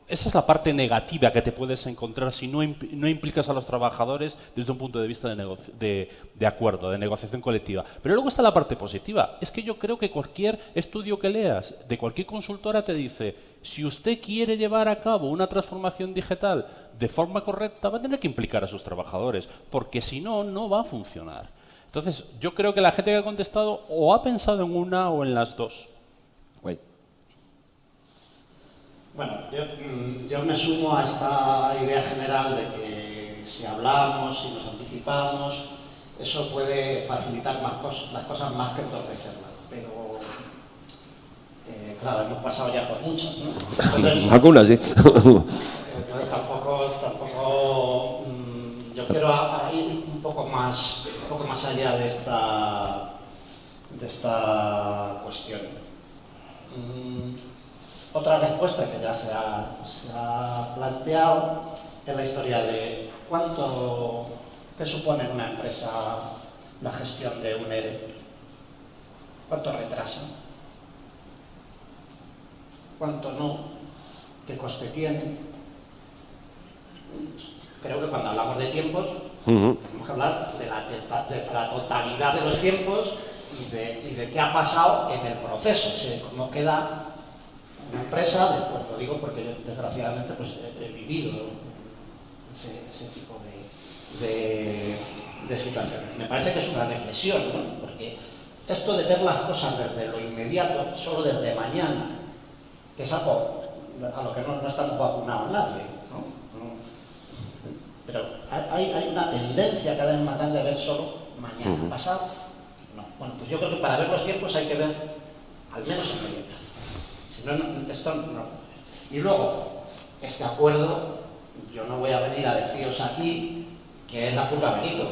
Esa es la parte negativa que te puedes encontrar si no implicas a los trabajadores desde un punto de vista de acuerdo, de negociación colectiva. Pero luego está la parte positiva. Es que yo creo que cualquier estudio que leas de cualquier consultora te dice, si usted quiere llevar a cabo una transformación digital de forma correcta, va a tener que implicar a sus trabajadores, porque si no, no va a funcionar. Entonces, yo creo que la gente que ha contestado o ha pensado en una o en las dos. Bueno, yo me sumo a esta idea general de que si hablamos, si nos anticipamos, eso puede facilitar las cosas más que entorpecerlas. Pero, claro, hemos pasado ya por muchas, ¿no? Entonces, algunas, sí. Entonces tampoco yo quiero ir un poco más allá de esta cuestión. Otra respuesta que ya se ha planteado es la historia de qué supone en una empresa la gestión de un ERE. cuánto retrasa, cuánto no, qué coste tiene. Creo que cuando hablamos de tiempos tenemos que hablar de la totalidad de los tiempos y de qué ha pasado en el proceso, o sea, cómo queda una empresa, pues lo digo porque yo, desgraciadamente pues, he vivido ese tipo de situaciones. Me parece que es una reflexión, ¿no? Porque esto de ver las cosas desde lo inmediato, solo desde mañana, que es algo a lo que no estamos vacunados nadie, ¿no? Pero hay una tendencia cada vez más grande a ver solo mañana, pasado. No. Bueno, pues yo creo que para ver los tiempos hay que ver al menos a medio plazo. Si no, esto no. Y luego, este acuerdo, yo no voy a venir a deciros aquí que es la curva Benito.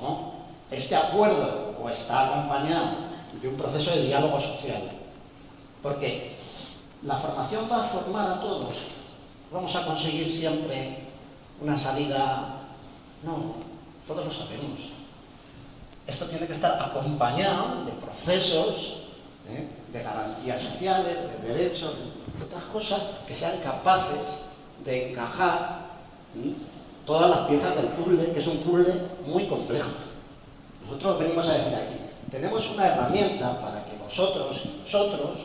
No. Este acuerdo está acompañado de un proceso de diálogo social. Porque la formación va a formar a todos. Vamos a conseguir siempre una salida. No, todos lo sabemos. Esto tiene que estar acompañado de procesos, de garantías sociales, de derechos, de otras cosas que sean capaces de encajar todas las piezas del puzzle, que es un puzzle muy complejo. Nosotros venimos a decir aquí, tenemos una herramienta para que vosotros y nosotros,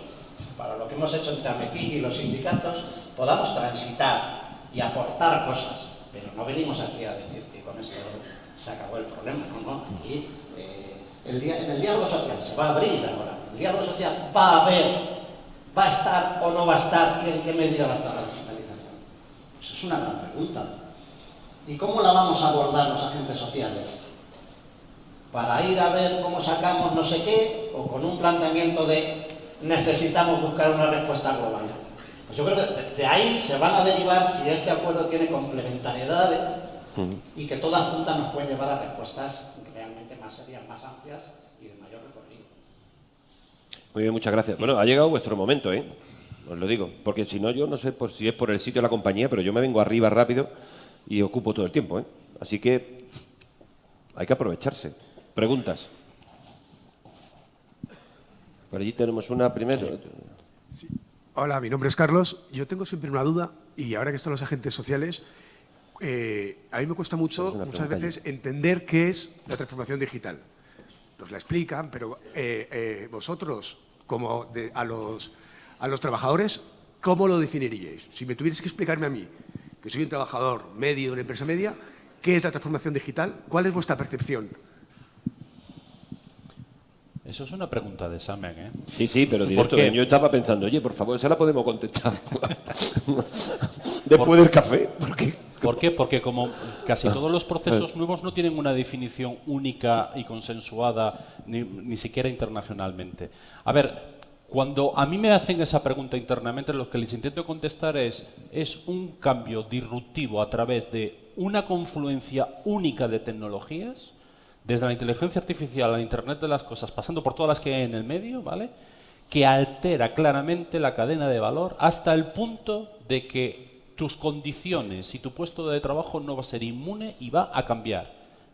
para lo que hemos hecho entre Ametic y los sindicatos, podamos transitar y aportar cosas. Pero no venimos aquí a decir que con esto se acabó el problema, no. Aquí, en el diálogo social se va a abrir ahora. El diálogo social va a ver, va a estar o no va a estar, y en qué medida va a estar la digitalización. Pues es una gran pregunta. ¿Y cómo la vamos a abordar los agentes sociales? ¿Para ir a ver cómo sacamos no sé qué? ¿O con un planteamiento de necesitamos buscar una respuesta global? Pues yo creo que de ahí se van a derivar si este acuerdo tiene complementariedades y que todas juntas nos pueden llevar a respuestas realmente más serias, más amplias y de mayor recorrido. Muy bien, muchas gracias. Bueno, ha llegado vuestro momento, os lo digo, porque si no, yo no sé si es por el sitio de la compañía, pero yo me vengo arriba rápido y ocupo todo el tiempo, Así que hay que aprovecharse. Preguntas. Por allí tenemos una primero. Sí. Hola, mi nombre es Carlos. Yo tengo siempre una duda, y ahora que están los agentes sociales, a mí me cuesta mucho, muchas veces, entender qué es la transformación digital. Nos la explican, pero vosotros, como a los trabajadores, ¿cómo lo definiríais? Si me tuvierais que explicarme a mí, que soy un trabajador medio de una empresa media, ¿qué es la transformación digital? ¿Cuál es vuestra percepción? Eso es una pregunta de examen, Sí, pero directo. Yo estaba pensando, oye, por favor, ¿se la podemos contestar? Después del café. ¿Por qué? Porque como casi todos los procesos nuevos no tienen una definición única y consensuada, ni siquiera internacionalmente. A ver, cuando a mí me hacen esa pregunta internamente, lo que les intento contestar es un cambio disruptivo a través de una confluencia única de tecnologías, desde la inteligencia artificial al Internet de las cosas, pasando por todas las que hay en el medio, ¿vale?, que altera claramente la cadena de valor hasta el punto de que tus condiciones y tu puesto de trabajo no va a ser inmune y va a cambiar.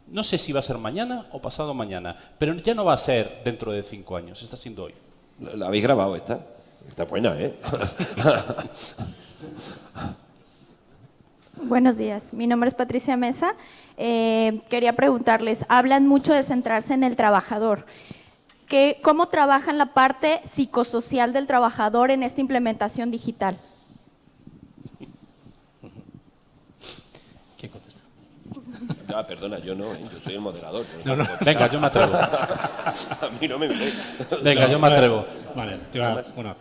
No sé si va a ser mañana o pasado mañana, pero ya no va a ser dentro de 5 años, está siendo hoy. ¿La habéis grabado esta? Está buena, Buenos días, mi nombre es Patricia Mesa. Quería preguntarles, hablan mucho de centrarse en el trabajador. ¿Cómo trabajan la parte psicosocial del trabajador en esta implementación digital? ¿Quién contesta? Perdona, yo no, yo soy el moderador. No. Venga, yo me atrevo. A mí no me miréis. Venga, yo me atrevo. Vale, una.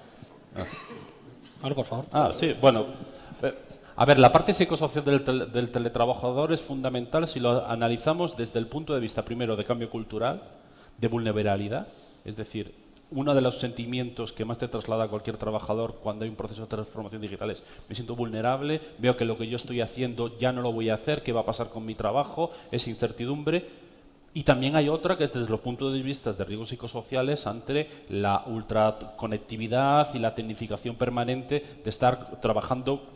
Ahora, por favor. Sí, bueno. A ver, la parte psicosocial del teletrabajador es fundamental si lo analizamos desde el punto de vista, primero, de cambio cultural, de vulnerabilidad. Es decir, uno de los sentimientos que más te traslada a cualquier trabajador cuando hay un proceso de transformación digital es: me siento vulnerable, veo que lo que yo estoy haciendo ya no lo voy a hacer, ¿qué va a pasar con mi trabajo? Es incertidumbre. Y también hay otra que es desde los puntos de vista de riesgos psicosociales ante la ultraconectividad y la tecnificación permanente de estar trabajando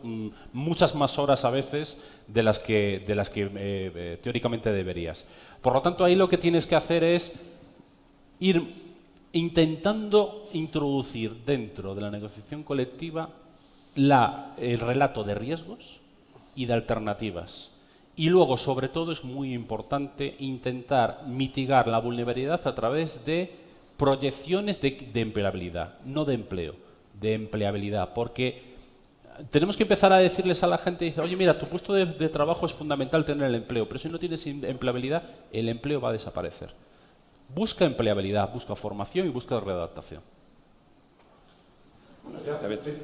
muchas más horas a veces de las que teóricamente deberías. Por lo tanto, ahí lo que tienes que hacer es ir intentando introducir dentro de la negociación colectiva el relato de riesgos y de alternativas. Y luego, sobre todo, es muy importante intentar mitigar la vulnerabilidad a través de proyecciones de empleabilidad, no de empleo, de empleabilidad. Porque tenemos que empezar a decirles a la gente, dice, oye, mira, tu puesto de trabajo es fundamental tener el empleo, pero si no tienes empleabilidad, el empleo va a desaparecer. Busca empleabilidad, busca formación y busca readaptación. Bueno,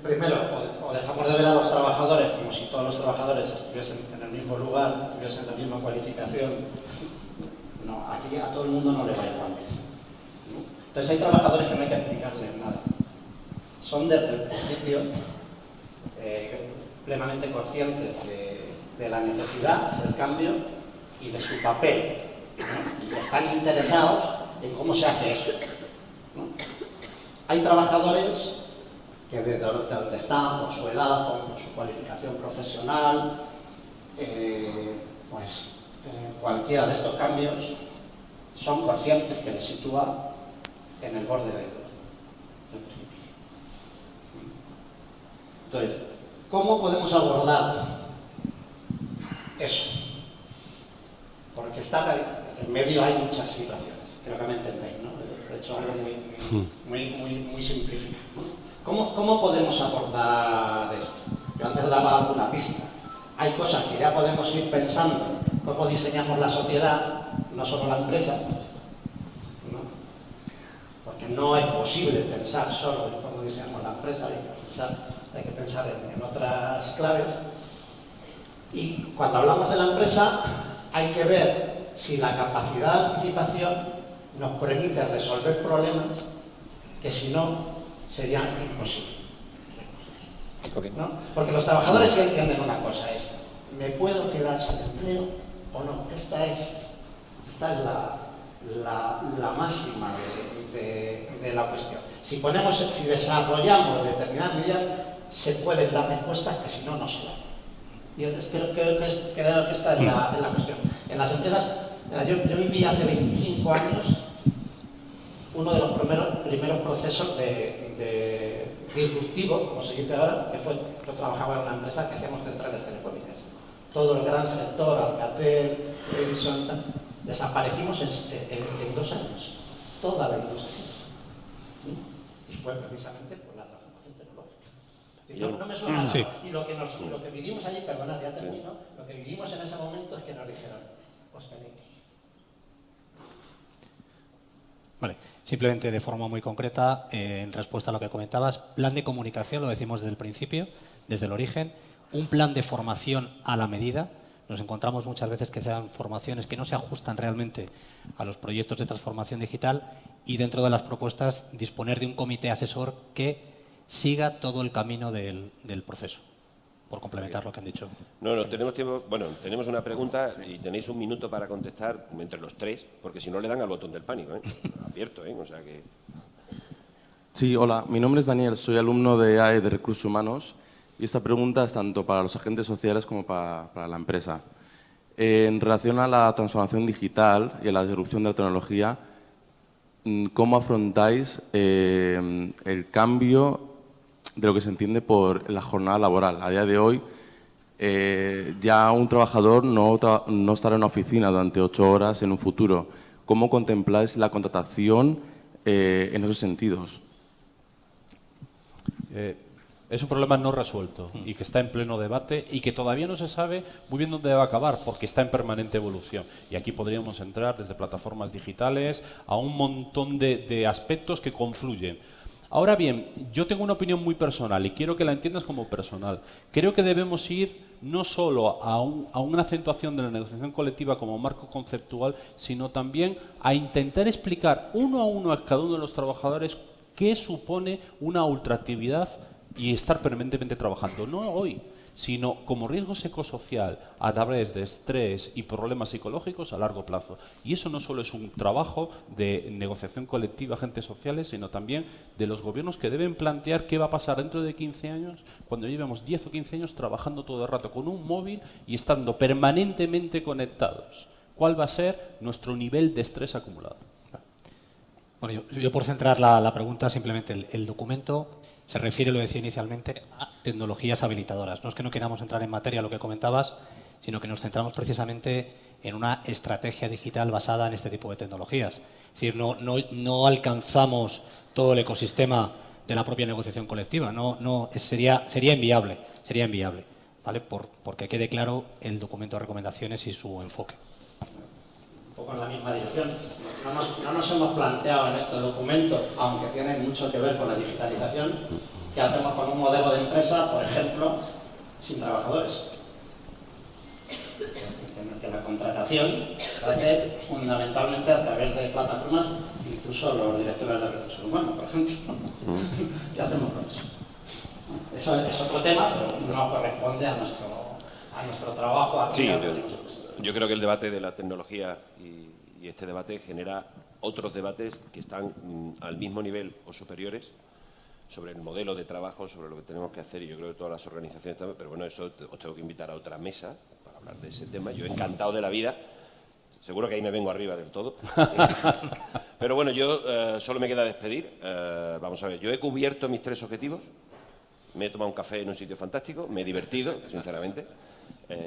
primero, o dejamos de ver a los trabajadores como si todos los trabajadores estuviesen en el mismo lugar, tuviesen la misma cualificación. No, aquí a todo el mundo no le va igual. Entonces hay trabajadores que no hay que explicarles nada. Son desde el principio plenamente conscientes de la necesidad del cambio y de su papel, ¿no? Y están interesados en cómo se hace eso, ¿no? Hay trabajadores que desde donde están, por su edad, por su cualificación profesional, cualquiera de estos cambios son conscientes que les sitúa en el borde del precipicio. Entonces, ¿cómo podemos abordar eso? Porque en medio hay muchas situaciones, creo que me entendéis, ¿no? De hecho, algo muy simplificado, ¿no? ¿Cómo podemos abordar esto? Yo antes daba alguna pista. Hay cosas que ya podemos ir pensando, cómo diseñamos la sociedad, no solo la empresa, ¿no? Porque no es posible pensar solo en cómo diseñamos la empresa, hay que pensar en otras claves. Y cuando hablamos de la empresa, hay que ver si la capacidad de anticipación nos permite resolver problemas que si no sería imposible. Okay. ¿No? Porque los trabajadores sí entienden una cosa, es ¿me puedo quedar sin empleo o no? Esta es la máxima de la cuestión. Si desarrollamos determinadas medidas, se pueden dar respuestas que si no, no se dan. Y creo que esta es la cuestión. En las empresas, yo viví hace 25 años uno de los primeros procesos de disruptivo, como se dice ahora, que fue, yo trabajaba en una empresa que hacíamos centrales telefónicas. Todo el gran sector, Alcatel, Edison, desaparecimos en 2 años. Toda la industria. Y fue precisamente por la transformación tecnológica. No me suena nada. Sí. Y lo que vivimos allí, perdonad, ya termino, lo que vivimos en ese momento es que nos dijeron, os tenéis que ir. Vale, simplemente de forma muy concreta, en respuesta a lo que comentabas, plan de comunicación, lo decimos desde el principio, desde el origen, un plan de formación a la medida. Nos encontramos muchas veces que se dan formaciones que no se ajustan realmente a los proyectos de transformación digital y dentro de las propuestas disponer de un comité asesor que siga todo el camino del proceso, por complementar lo que han dicho. No, tenemos tiempo. Bueno, tenemos una pregunta y tenéis 1 minuto para contestar entre los 3, porque si no le dan al botón del pánico, ¿eh? Abierto, ¿eh? O sea que... Sí, hola, mi nombre es Daniel, soy alumno de AE de Recursos Humanos y esta pregunta es tanto para los agentes sociales como para la empresa. En relación a la transformación digital y a la disrupción de la tecnología, ¿cómo afrontáis el cambio de lo que se entiende por la jornada laboral? A día de hoy, ya un trabajador no estará en una oficina durante 8 horas en un futuro. ¿Cómo contempláis la contratación en esos sentidos? Es un problema no resuelto y que está en pleno debate y que todavía no se sabe muy bien dónde va a acabar porque está en permanente evolución. Y aquí podríamos entrar desde plataformas digitales a un montón de aspectos que confluyen. Ahora bien, yo tengo una opinión muy personal y quiero que la entiendas como personal. Creo que debemos ir no solo a una acentuación de la negociación colectiva como marco conceptual, sino también a intentar explicar uno a uno a cada uno de los trabajadores qué supone una ultraactividad y estar permanentemente trabajando, no hoy, sino como riesgo psicosocial a través de estrés y problemas psicológicos a largo plazo. Y eso no solo es un trabajo de negociación colectiva, agentes sociales, sino también de los gobiernos que deben plantear qué va a pasar dentro de 15 años, cuando llevemos 10 o 15 años trabajando todo el rato con un móvil y estando permanentemente conectados. ¿Cuál va a ser nuestro nivel de estrés acumulado? Bueno, yo por centrar la pregunta, simplemente el documento se refiere, lo decía inicialmente, a tecnologías habilitadoras. No es que no queramos entrar en materia, lo que comentabas, sino que nos centramos precisamente en una estrategia digital basada en este tipo de tecnologías. Es decir, no alcanzamos todo el ecosistema de la propia negociación colectiva. Sería inviable, ¿vale? Porque quede claro el documento de recomendaciones y su enfoque. Un poco en la misma dirección. No nos hemos planteado en este documento, aunque tiene mucho que ver con la digitalización, qué hacemos con un modelo de empresa, por ejemplo, sin trabajadores. Que la contratación se hace fundamentalmente a través de plataformas, incluso los directores de recursos humanos, por ejemplo. ¿Qué hacemos con eso? Eso es otro tema, pero no corresponde a nuestro trabajo. Sí, yo creo que el debate de la tecnología y este debate genera otros debates que están al mismo nivel o superiores sobre el modelo de trabajo, sobre lo que tenemos que hacer, y yo creo que todas las organizaciones también, pero bueno, eso os tengo que invitar a otra mesa para hablar de ese tema. Yo encantado de la vida, seguro que ahí me vengo arriba del todo. Pero bueno, yo solo me queda despedir. Vamos a ver, yo he cubierto mis 3 objetivos, me he tomado un café en un sitio fantástico, me he divertido, sinceramente.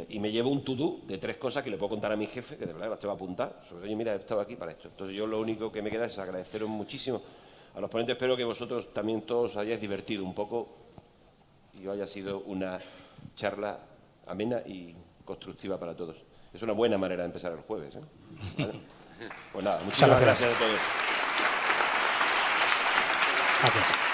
Y me llevo un to-do de 3 cosas que le puedo contar a mi jefe, que de verdad las tengo que apuntar. Sobre, oye, mira, he estado aquí para esto. Entonces yo lo único que me queda es agradeceros muchísimo a los ponentes. Espero que vosotros también todos hayáis divertido un poco y haya sido una charla amena y constructiva para todos. Es una buena manera de empezar el jueves, ¿eh? ¿Vale? Pues nada, muchísimas gracias a todos. Gracias.